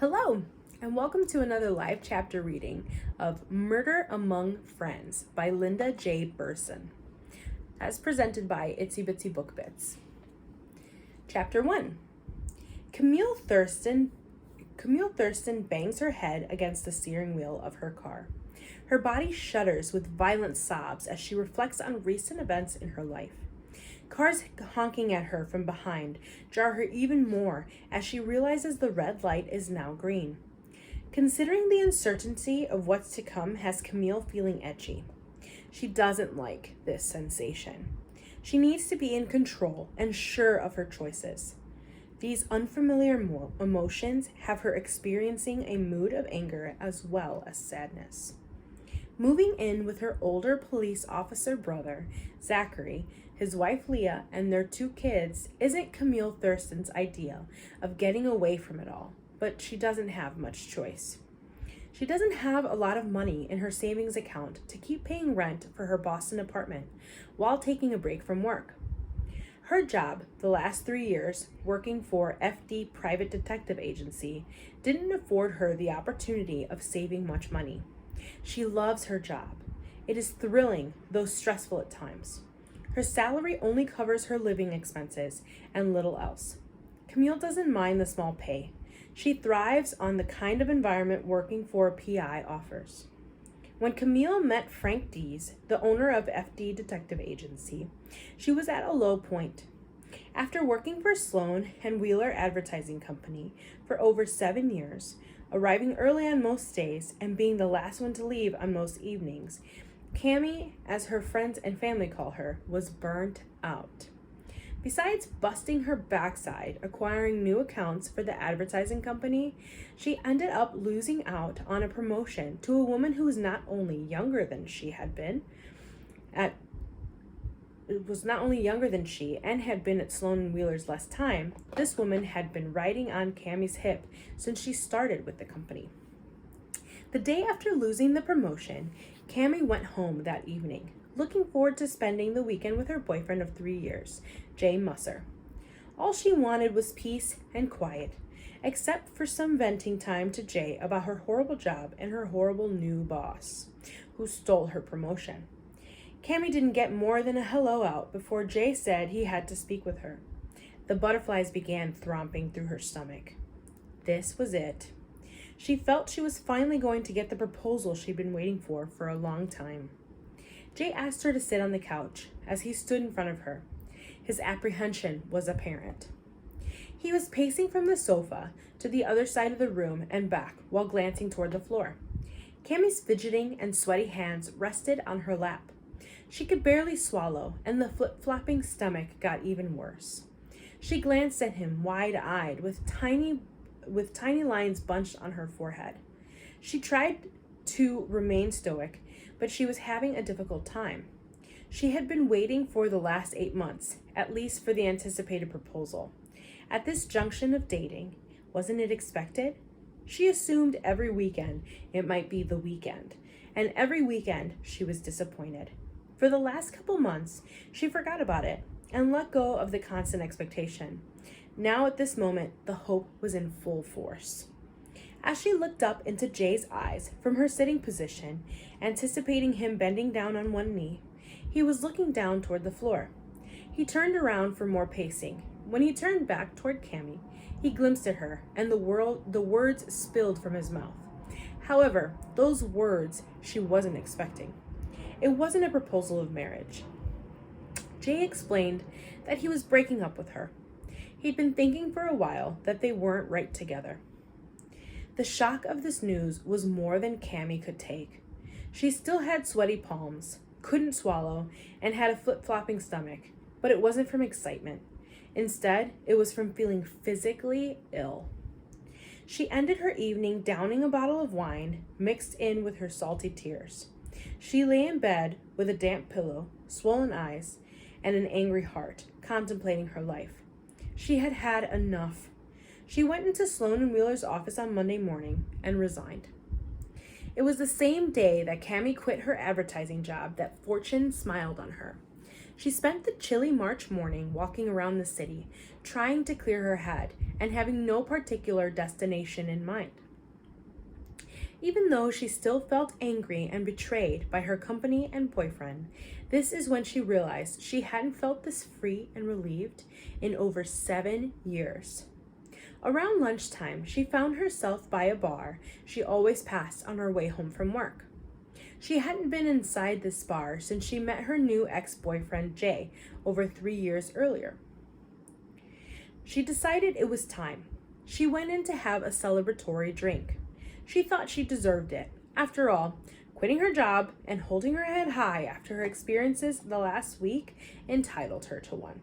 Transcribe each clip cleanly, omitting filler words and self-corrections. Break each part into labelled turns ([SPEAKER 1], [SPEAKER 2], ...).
[SPEAKER 1] Hello, and welcome to another live chapter reading of Murder Among Friends by Linda J. Burson, as presented by Itsy Bitsy Book Bits. Chapter 1. Camille Thurston bangs her head against the steering wheel of her car. Her body shudders with violent sobs as she reflects on recent events in her life. Cars honking at her from behind jar her even more as she realizes the red light is now green. Considering the uncertainty of what's to come has Camille feeling edgy. She doesn't like this sensation. She needs to be in control and sure of her choices. These unfamiliar emotions have her experiencing a mood of anger as well as sadness. Moving in with her older police officer brother, Zachary, his wife Leah, and their 2 kids isn't Camille Thurston's idea of getting away from it all, but she doesn't have much choice. She doesn't have a lot of money in her savings account to keep paying rent for her Boston apartment while taking a break from work. Her job, the last 3 years, working for FD Private Detective Agency, didn't afford her the opportunity of saving much money. She loves her job. It is thrilling, though stressful at times. Her salary only covers her living expenses and little else. Camille doesn't mind the small pay. She thrives on the kind of environment working for a PI offers. When Camille met Frank Dees, the owner of FD Detective Agency, she was at a low point. After working for Sloan and Wheeler Advertising Company for over 7 years, arriving early on most days and being the last one to leave on most evenings, Camille, as her friends and family call her, was burnt out. Besides busting her backside acquiring new accounts for the advertising company, she ended up losing out on a promotion to a woman who was not only younger than she and had been at Sloan and Wheeler's less time. This woman had been riding on Cammie's hip since she started with the company. The day after losing the promotion, Camille went home that evening, looking forward to spending the weekend with her boyfriend of 3 years, Jay Musser. All she wanted was peace and quiet, except for some venting time to Jay about her horrible job and her horrible new boss, who stole her promotion. Camille didn't get more than a hello out before Jay said he had to speak with her. The butterflies began throbbing through her stomach. This was it. She felt she was finally going to get the proposal she'd been waiting for a long time. Jay asked her to sit on the couch as he stood in front of her. His apprehension was apparent. He was pacing from the sofa to the other side of the room and back while glancing toward the floor. Cammie's fidgeting and sweaty hands rested on her lap. She could barely swallow, and the flip-flopping stomach got even worse. She glanced at him wide-eyed with tiny lines bunched on her forehead. She tried to remain stoic, but she was having a difficult time. She had been waiting for the last 8 months, at least for the anticipated proposal. At this junction of dating, wasn't it expected? She assumed every weekend it might be the weekend, and every weekend she was disappointed. For the last couple months, she forgot about it and let go of the constant expectation. Now at this moment, the hope was in full force. As she looked up into Jay's eyes from her sitting position, anticipating him bending down on one knee, he was looking down toward the floor. He turned around for more pacing. When he turned back toward Camille, he glimpsed at her, and the words spilled from his mouth. However, those words she wasn't expecting. It wasn't a proposal of marriage. Jay explained that he was breaking up with her. He'd been thinking for a while that they weren't right together. The shock of this news was more than Camille could take. She still had sweaty palms, couldn't swallow, and had a flip-flopping stomach, but it wasn't from excitement. Instead, it was from feeling physically ill. She ended her evening downing a bottle of wine mixed in with her salty tears. She lay in bed with a damp pillow, swollen eyes, and an angry heart, contemplating her life. She had had enough. She went into Sloan and Wheeler's office on Monday morning and resigned. It was the same day that Camille quit her advertising job that fortune smiled on her. She spent the chilly March morning walking around the city, trying to clear her head and having no particular destination in mind. Even though she still felt angry and betrayed by her company and boyfriend, this is when she realized she hadn't felt this free and relieved in over 7 years. Around lunchtime, she found herself by a bar she always passed on her way home from work. She hadn't been inside this bar since she met her new ex-boyfriend Jay over 3 years earlier. She decided it was time. She went in to have a celebratory drink. She thought she deserved it. After all, quitting her job and holding her head high after her experiences the last week entitled her to one.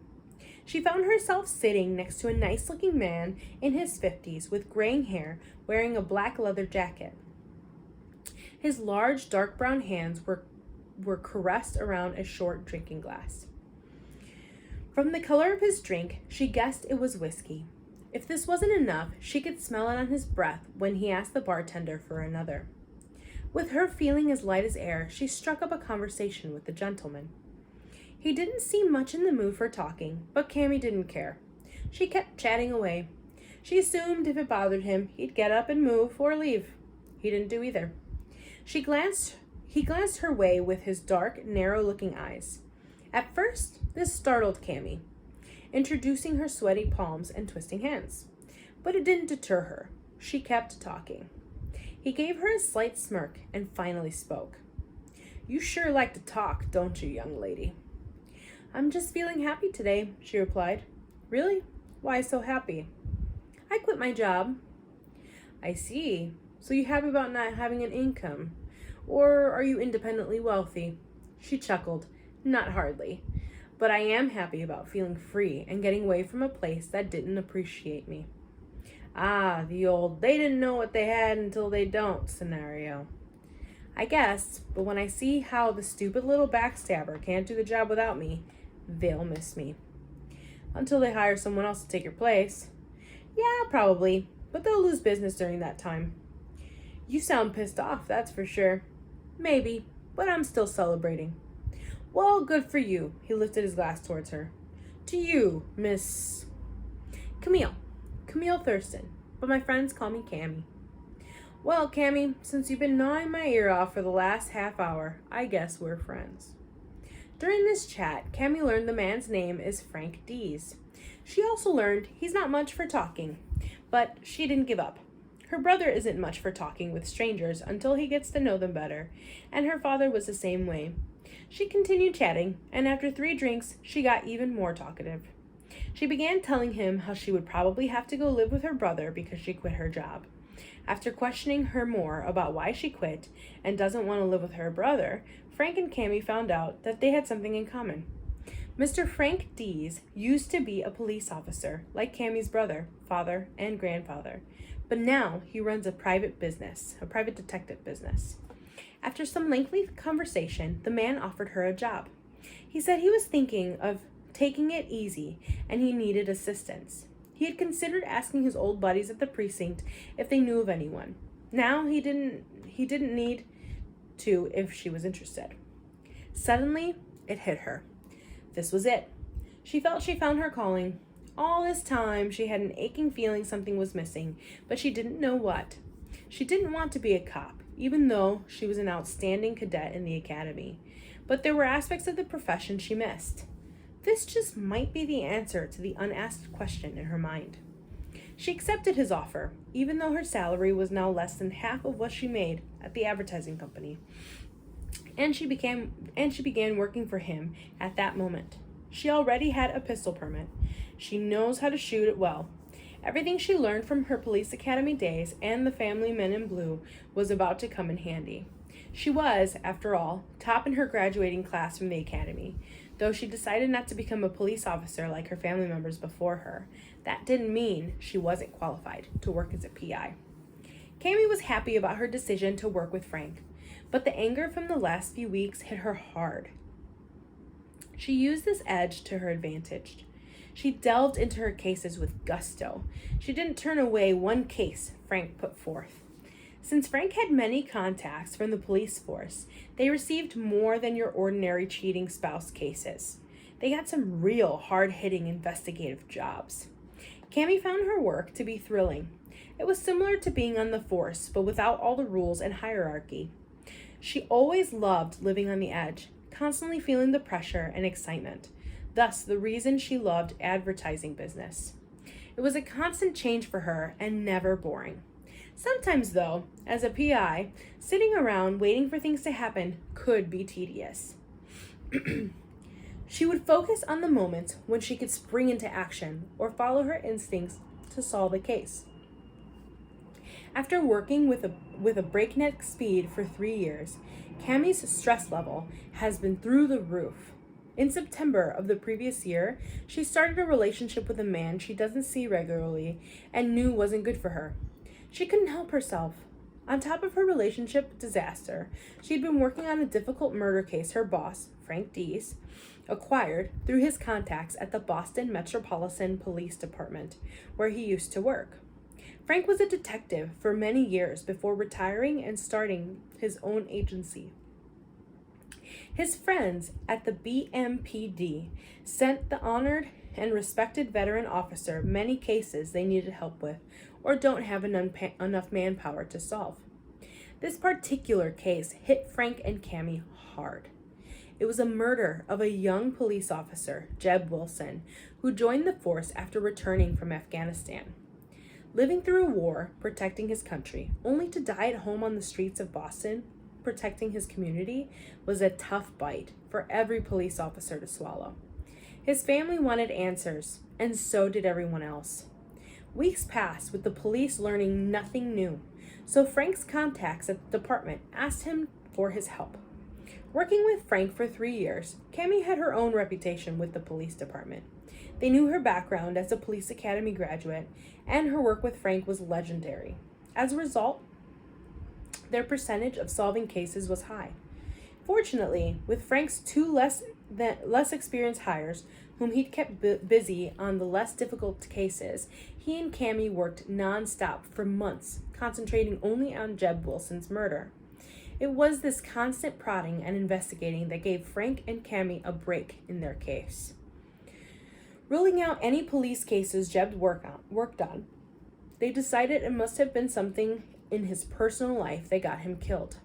[SPEAKER 1] She found herself sitting next to a nice-looking man in his 50s with graying hair wearing a black leather jacket. His large, dark brown hands were caressed around a short drinking glass. From the color of his drink, she guessed it was whiskey. If this wasn't enough, she could smell it on his breath when he asked the bartender for another. With her feeling as light as air, she struck up a conversation with the gentleman. He didn't seem much in the mood for talking, but Camille didn't care. She kept chatting away. She assumed if it bothered him, he'd get up and move or leave. He didn't do either. He glanced her way with his dark, narrow-looking eyes. At first, this startled Camille, introducing her sweaty palms and twisting hands. But it didn't deter her. She kept talking. He gave her a slight smirk and finally spoke. "You sure like to talk, don't you, young lady?" "I'm just feeling happy today," she replied. "Really? Why so happy?" "I quit my job." "I see. So you're happy about not having an income? Or are you independently wealthy?" She chuckled. "Not hardly. But I am happy about feeling free and getting away from a place that didn't appreciate me." Ah, the old "they didn't know what they had until they don't" scenario. "I guess, but when I see how the stupid little backstabber can't do the job without me, they'll miss me." "Until they hire someone else to take your place." "Yeah, probably, but they'll lose business during that time." "You sound pissed off, that's for sure." "Maybe, but I'm still celebrating." "Well, good for you." He lifted his glass towards her. "To you, Miss Camille Thurston, but my friends call me Cammy." "Well, Cammy, since you've been gnawing my ear off for the last half hour, I guess we're friends." During this chat, Cammy learned the man's name is Frank Dees. She also learned he's not much for talking, but she didn't give up. Her brother isn't much for talking with strangers until he gets to know them better, and her father was the same way. She continued chatting, and after 3 drinks, she got even more talkative. She began telling him how she would probably have to go live with her brother because she quit her job. After questioning her more about why she quit and doesn't want to live with her brother, Frank and Cammy found out that they had something in common. Mr. Frank Dees used to be a police officer, like Cammy's brother, father, and grandfather, but now he runs a private detective business. After some lengthy conversation, the man offered her a job. He said he was thinking of taking it easy and he needed assistance. He had considered asking his old buddies at the precinct if they knew of anyone. Now he didn't need to if she was interested. Suddenly, it hit her. This was it. She felt she found her calling. All this time, she had an aching feeling something was missing, but she didn't know what. She didn't want to be a cop, even though she was an outstanding cadet in the academy. But there were aspects of the profession she missed. This just might be the answer to the unasked question in her mind. She accepted his offer, even though her salary was now less than half of what she made at the advertising company. And she began working for him at that moment. She already had a pistol permit. She knows how to shoot it well. Everything she learned from her police academy days and the family men in blue was about to come in handy. She was, after all, top in her graduating class from the academy. Though she decided not to become a police officer like her family members before her, that didn't mean she wasn't qualified to work as a PI. Cammy was happy about her decision to work with Frank, but the anger from the last few weeks hit her hard. She used this edge to her advantage. She delved into her cases with gusto. She didn't turn away one case Frank put forth. Since Frank had many contacts from the police force, they received more than your ordinary cheating spouse cases. They got some real hard-hitting investigative jobs. Camille found her work to be thrilling. It was similar to being on the force, but without all the rules and hierarchy. She always loved living on the edge, constantly feeling the pressure and excitement. Thus, the reason she loved advertising business. It was a constant change for her and never boring. Sometimes, though, as a PI, sitting around waiting for things to happen could be tedious. She would focus on the moments when she could spring into action or follow her instincts to solve a case. After working with a breakneck speed for 3 years, Cammie's stress level has been through the roof. In September of the previous year, she started a relationship with a man she doesn't see regularly and knew wasn't good for her. She couldn't help herself. On top of her relationship disaster, she'd been working on a difficult murder case her boss, Frank Deese, acquired through his contacts at the Boston Metropolitan Police Department, where he used to work. Frank was a detective for many years before retiring and starting his own agency. His friends at the BMPD sent the honored and respected veteran officer many cases they needed help with or don't have enough manpower to solve. This particular case hit Frank and Camille hard. It was a murder of a young police officer, Jeb Wilson, who joined the force after returning from Afghanistan. Living through a war, protecting his country, only to die at home on the streets of Boston, protecting his community, was a tough bite for every police officer to swallow. His family wanted answers, and so did everyone else. Weeks passed with the police learning nothing new, so Frank's contacts at the department asked him for his help. Working with Frank for 3 years, Camille had her own reputation with the police department. They knew her background as a police academy graduate, and her work with Frank was legendary. As a result, their percentage of solving cases was high. Fortunately, with Frank's 2 less experienced hires, whom he'd kept busy on the less difficult cases, he and Camille worked non-stop for months, concentrating only on Jeb Wilson's murder. It was this constant prodding and investigating that gave Frank and Camille a break in their case. Ruling out any police cases Jeb worked on, they decided it must have been something in his personal life that got him killed.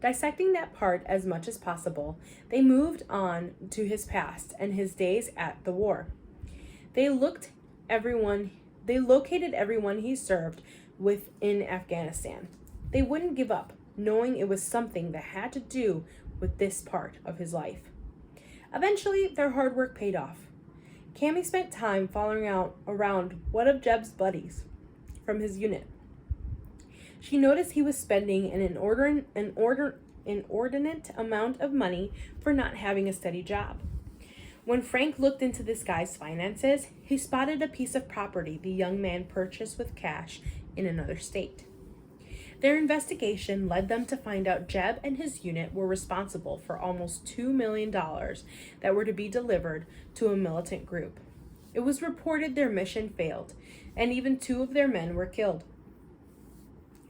[SPEAKER 1] Dissecting that part as much as possible, they moved on to his past and his days at the war. They located everyone he served with in Afghanistan. They wouldn't give up, knowing it was something that had to do with this part of his life. Eventually, their hard work paid off. Camille spent time following around one of Jeb's buddies from his unit. She noticed he was spending an inordinate amount of money for not having a steady job. When Frank looked into this guy's finances, he spotted a piece of property the young man purchased with cash in another state. Their investigation led them to find out Jeb and his unit were responsible for almost $2 million that were to be delivered to a militant group. It was reported their mission failed, and even 2 of their men were killed.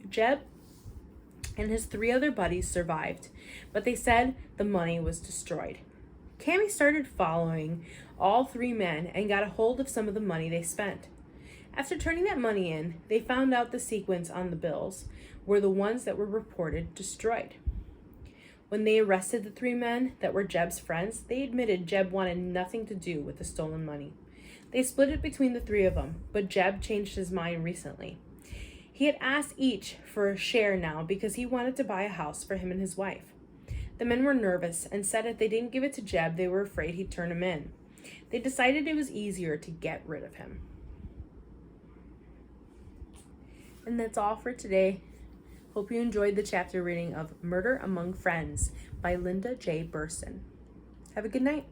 [SPEAKER 1] Jeb and his 3 other buddies survived, but they said the money was destroyed. Camille started following all 3 men and got a hold of some of the money they spent. After turning that money in, they found out the sequence on the bills were the ones that were reported destroyed. When they arrested the 3 men that were Jeb's friends, they admitted Jeb wanted nothing to do with the stolen money. They split it between the 3 of them, but Jeb changed his mind recently. He had asked each for a share now because he wanted to buy a house for him and his wife. The men were nervous and said if they didn't give it to Jeb, they were afraid he'd turn him in. They decided it was easier to get rid of him. And that's all for today. Hope you enjoyed the chapter reading of Murder Among Friends by Linda J. Burson. Have a good night.